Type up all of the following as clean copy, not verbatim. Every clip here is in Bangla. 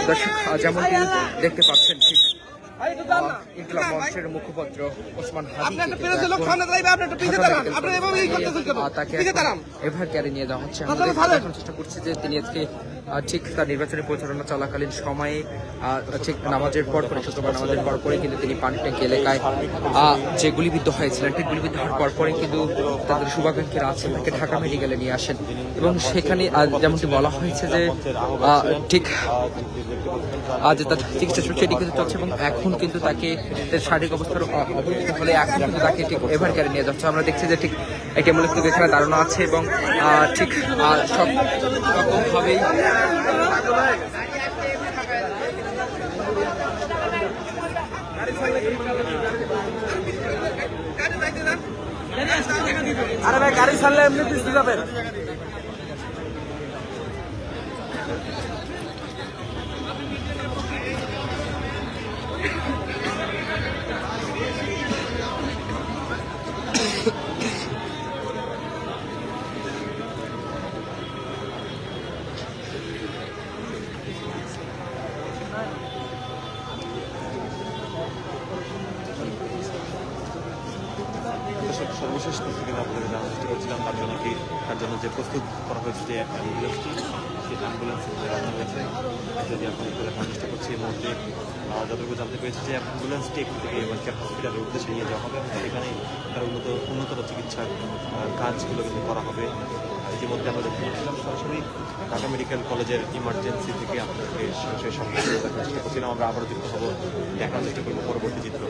দর্শক যেমনটি দেখতে পাচ্ছেন ঠিক ইনকিলাব মঞ্চের মুখপাত্র ওসমান হাদি তাকে এভার ক্যারে নিয়ে যাওয়া হচ্ছে। আমরা দেখানোর চেষ্টা করছি যে তিনি আজকে ঠিক তার নির্বাচনী প্রচারণা চলাকালীন সময়ে ঠিক নামাজের পর পরে শুক্রবার নামাজের পর পরে কিন্তু তিনি পানি ট্যাঙ্কি এলাকায় যে গুলিবিদ্ধ হয়েছিলেন ঠিক গুলিবিদ্ধ হওয়ার পর পরে কিন্তু তাদের শুভাকাঙ্ক্ষীরা আছেন তাকে ঢাকা মেডিকেলে নিয়ে আসেন এবং সেখানে যেমনটি বলা হয়েছে যে ঠিক আজ তার চিকিৎসা সেটি কিন্তু চলছে এবং এখন কিন্তু তাকে শারীরিক অবস্থার অবনতি হলে এখন কিন্তু তাকে ঠিক এভার ক্যারে নিয়ে যাচ্ছে। আমরা দেখছি যে ঠিক একটি অ্যাম্বুলেন্স কিন্তু এখানে দাঁড়ানো আছে এবং ঠিক সব রকমভাবেই আরে ভাই গাড়ি ছাড়লে এমনি পিছতে যাবেন। সর্বশেষ থেকে আপনাদের জানার চেষ্টা করছিলাম তার জন্য যে প্রস্তুত করা হয়েছে যে অ্যাম্বুলেন্সটি সেই অ্যাম্বুলেন্স রাখা হয়েছে যদি আপনাদের দেখার চেষ্টা করছি এই মুহূর্তে যতটুকু জানতে পেরেছি যে অ্যাম্বুলেন্সটি একটু থেকে এবার হসপিটালের উদ্দেশ্যে নিয়ে যাওয়া হবে এবং সেখানে তার উন্নতর চিকিৎসার কাজগুলো কিন্তু করা হবে। ইতিমধ্যে আমরা দেখতে পাচ্ছিলাম সরাসরি ঢাকা মেডিকেল কলেজের ইমার্জেন্সি থেকে আপনাদেরকে সরাসরি সংবাদ দেখার চেষ্টা করছিলাম। আমরা আবারও যুক্ত হবো, দেখার চেষ্টা করবো পরবর্তী চিত্র।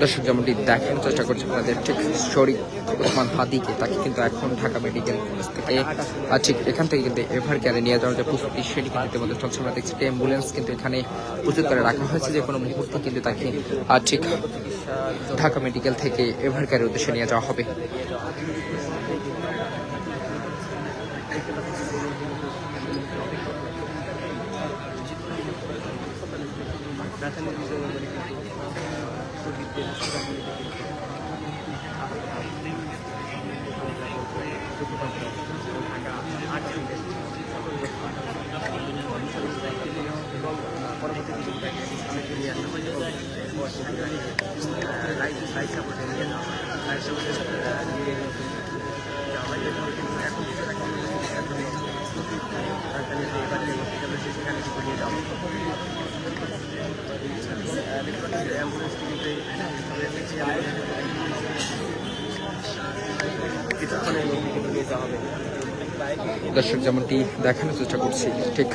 দর্শক যেমনটি দেখানোর চেষ্টা করছে আপনাদের ঠিক শরীফ ওসমান হাদিকে তাকে কিন্তু এখন ঢাকা মেডিকেল কলেজ থেকে ঠিক এখান থেকে কিন্তু এভার ক্যারে নিয়ে যাওয়ার যে প্রস্তুতি সেটি কিন্তু ইতিমধ্যে চলছে। আমরা দেখছি যে অ্যাম্বুলেন্স কিন্তু এখানে প্রস্তুত করে রাখা হয়েছে যে কোনো মুহূর্তে কিন্তু তাকে ঠিক ঢাকা মেডিকেল থেকে এভার ক্যারের উদ্দেশ্যে নিয়ে যাওয়া হবে। দর্শক যেমনটি দেখানোর চেষ্টা করছি ঠিক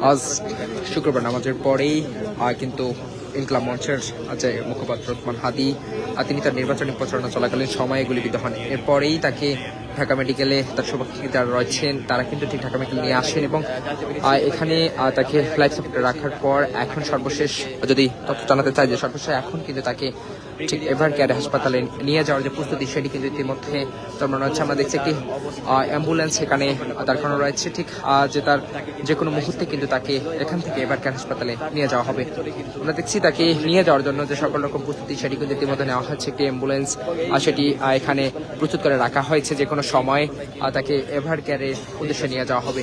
আজ শুক্রবার নামাজের পরেই কিন্তু ইনকিলাব মঞ্চের যে মুখপাত্র ওসমান হাদি তিনি তার নির্বাচনী প্রচারণা চলাকালীন সময়ে গুলিবিদ্ধ হন। এরপরেই তাকে ঢাকা মেডিকেলে তার শুভাকাঙ্ক্ষী যারা রয়েছেন তারা কিন্তু ঠিক ঢাকা মেডিকেলে নিয়ে আসেন এবং এখানে তাকে লাইফ সাপোর্টে রাখার পর এখন সর্বশেষ যদি তথ্য জানাতে চাই যে সর্বশেষ এখন কিন্তু তাকে ঠিক এভার কেয়ার হাসপাতালে নিয়ে যাওয়ার যে প্রস্তুতি সেটি কিন্তু ইতিমধ্যে জমানো হচ্ছে। আমরা দেখছি একটি অ্যাম্বুলেন্স এখানে দাঁড়ানো রয়েছে ঠিক যে তার যে কোনো মুহূর্তে কিন্তু তাকে এখান থেকে এভার কেয়ার হাসপাতালে নিয়ে যাওয়া হবে। আমরা দেখছি তাকে নিয়ে যাওয়ার জন্য যে সকল রকম প্রস্তুতি সেটি কিন্তু ইতিমধ্যে নেওয়া হচ্ছে। একটি অ্যাম্বুলেন্স সেটি এখানে প্রস্তুত করে রাখা হয়েছে, যে কোনো সময় তাকে এভার কেয়ারের উদ্দেশ্যে নিয়ে যাওয়া হবে।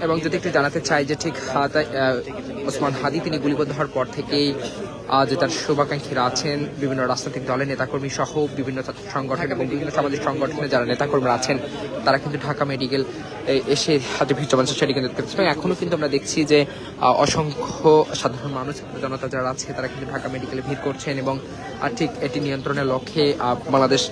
এবং যদি একটু জানাতে চাই যে ঠিক ওসমান হাদি তিনি গুলিবিদ্ধ হওয়ার পর থেকেই যে তার শুভাকাঙ্ক্ষীরা আছেন বিভিন্ন রাজনৈতিক দলের নেতাকর্মী সহ বিভিন্ন ছাত্র সংগঠন এবং বিভিন্ন সামাজিক সংগঠনের যারা নেতাকর্মীরা আছেন তারা কিন্তু ঢাকা মেডিকেল এসে হাতে ভিড় জমাচ্ছে সেটি কিন্তু দেখতে পাচ্ছি। এখনও কিন্তু আমরা দেখছি যে অসংখ্য সাধারণ মানুষ জনতা যারা আছে তারা কিন্তু ঢাকা মেডিকেলে ভিড় করছেন এবং ঠিক এটি নিয়ন্ত্রণের লক্ষ্যে বাংলাদেশ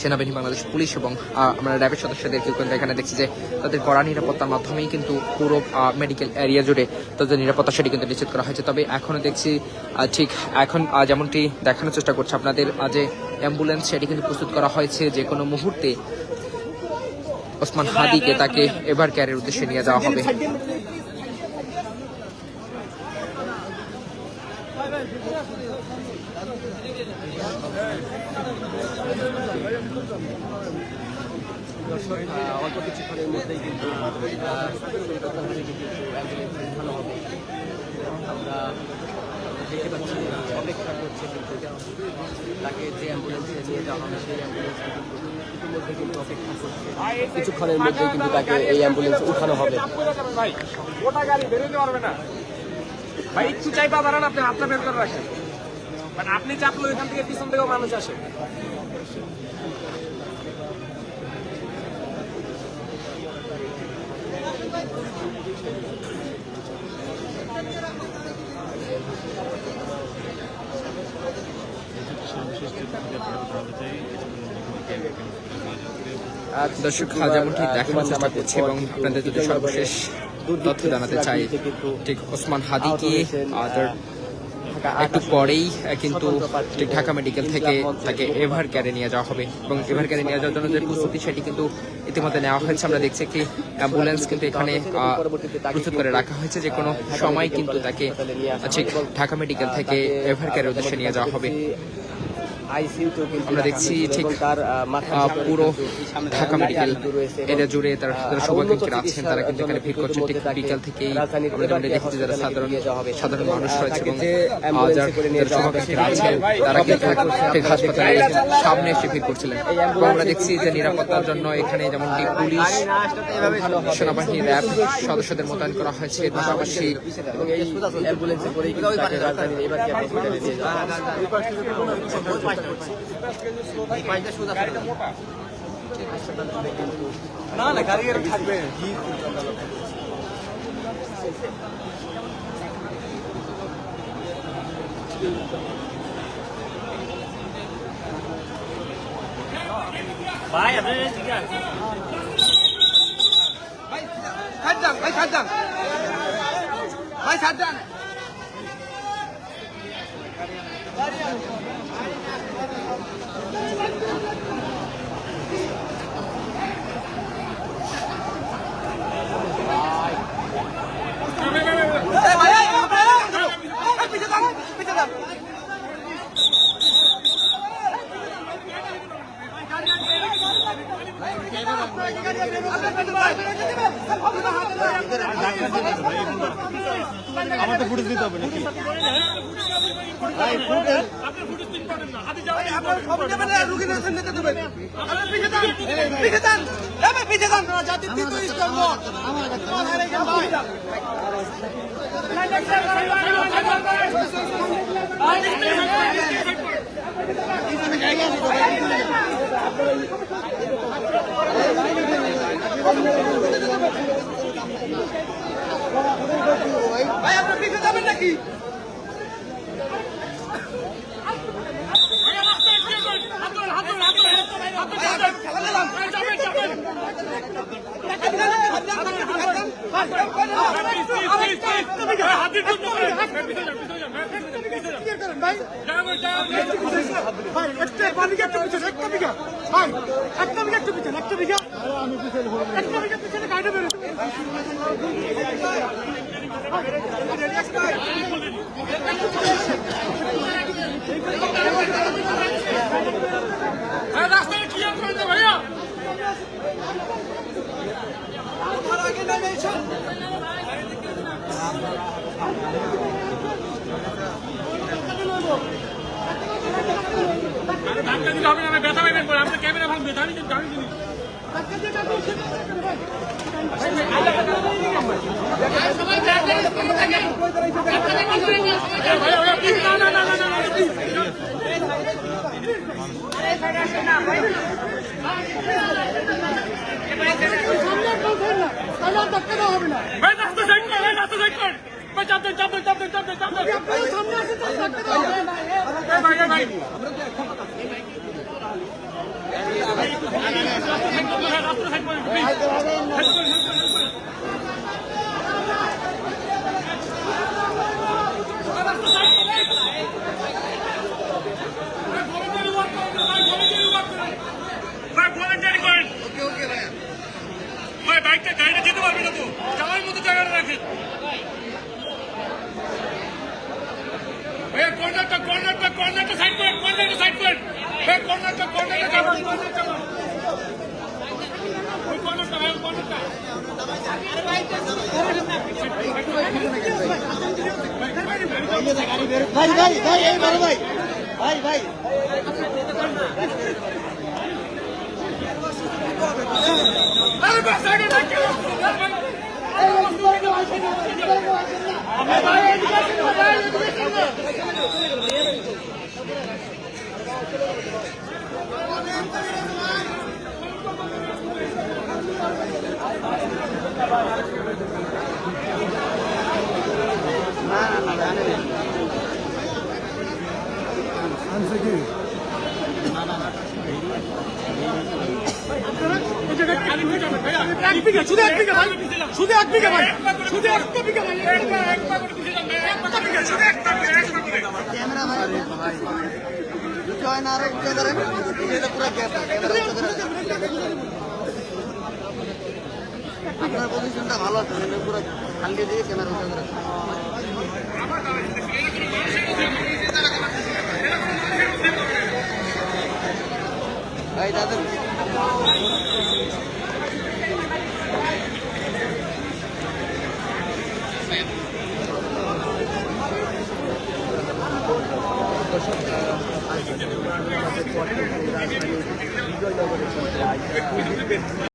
সেনাবাহিনী, বাংলাদেশ পুলিশ এবং আমরা র্যাবের সদস্যদেরকে কিন্তু এখানে দেখছি যে তাদের কড়া নিরাপত্তার মাধ্যমেই কিন্তু পুরো মেডিকেল এরিয়া জুড়ে তাদের নিরাপত্তা সেটি কিন্তু নিশ্চিত করা হয়েছে। তবে এখনও দেখছি ঠিক এখন যেমনটি দেখানোর চেষ্টা করছে আপনাদের যে অ্যাম্বুলেন্স সেটি কিন্তু প্রস্তুত করা হয়েছে, যে কোনো মুহূর্তে ওসমান হাদিকে তাকে এভার কেয়ারের উদ্দেশ্যে নিয়ে যাওয়া হবে। অল্প কিছুক্ষণের মধ্যেই কিন্তু দেখতে পাচ্ছি অপেক্ষা করছে, কিন্তু তাকে যে অ্যাম্বুলেন্সে নিয়ে যাওয়া হবে সেই অ্যাম্বুলেন্স ইতিমধ্যে কিন্তু অপেক্ষা করছে। কিছুক্ষণের মধ্যেই কিন্তু তাকে এই অ্যাম্বুলেন্সে উঠানো হবে। ভাই গোটা গাড়ি বেরোতে পারবে না ভাই, একটু চাইপা দাঁড়ান, আপনি হাতটা বের করে রাখেন, মানে আপনি চাপলো এখান থেকে পিছন থেকেও মানুষ আসে। দর্শক যেমনটি দেখানোর চেষ্টা করছি এবং আপনাদের যদি সর্বশেষ তথ্য জানাতে চাই, ঠিক ওসমান হাদিকে একটু পরেই কিন্তু ঠিক ঢাকা মেডিকেল থেকে তাকে এভার কেয়ারে নিয়ে যাওয়া হবে এবং এভার কেয়ারে নিয়ে যাওয়ার জন্য যে প্রস্তুতি সেটি কিন্তু ইতিমধ্যে নেওয়া হয়েছে। আমরা দেখছি একটি অ্যাম্বুলেন্স কিন্তু এখানে প্রস্তুত করে রাখা হয়েছে, যে কোনো সময় কিন্তু তাকে ঠিক ঢাকা মেডিকেল থেকে এভার কেয়ারের উদ্দেশ্যে নিয়ে যাওয়া হবে। আমরা দেখছি ঠিক পুরো ঢাকা মেডিকেল এরিয়া জুড়ে তারা শুভাকাঙ্ক্ষীরা আছেন, তারা কিন্তু এখানে ভিড় করছেন ঠিক বিকাল থেকেই। আমরা যেমন দেখেছি যারা সাধারণ মানুষ রয়েছে এবং যারা শুভাকাঙ্ক্ষীরা আছেন তারা কিন্তু ঠিক হাসপাতালের সামনে এসে ভিড় করছিলেন। এবং আমরা দেখছি যে নিরাপত্তার জন্য এখানে যেমনটি পুলিশ, সেনাবাহিনী, র্যাব সদস্যদের মোতায়েন করা হয়েছে। পাশাপাশি না না গাড়ি থাকবে ভাই, আপনি ঠিক আছে ভাই, খাট যান ভাই, খাট যান ভাই, খাট যান। আমাদের ফুটেজ দিতে হবে নাকি? ভাই আপনার পিছনে যাবেন নাকি? রাস্তায় ক্লিয়ার করে দে ভাইয়া। ব্যথা পাইবেন পরে আমাদের ক্যামেরা ভাঙবে, দাঁড়ি বাইকটা গাড়িটা যেতে পারবে না তো, যাওয়ার মতো জায়গাটা রাখেন ভাইয়া। কর্নারটা সাইড করেন, কর্নারটা সাইড করেন ভাই, কর্নারটা যাবেন, ওই কর্নারটা ভাই, কর্নারটা ভাই ভাই ভাই এই বড় ভাই ভাই ভাই ক্যামেরা ভাই জয় না আরো উঠে ধরেন এটা পুরো গ্যাপ ক্যামেরা উঠে ধরেন আপনার পজিশনটা ভালো আছে পুরো খালি দিয়ে ক্যামেরা উঠে ধরেন ভাই দাদা রাজধানী বিজয়নগরে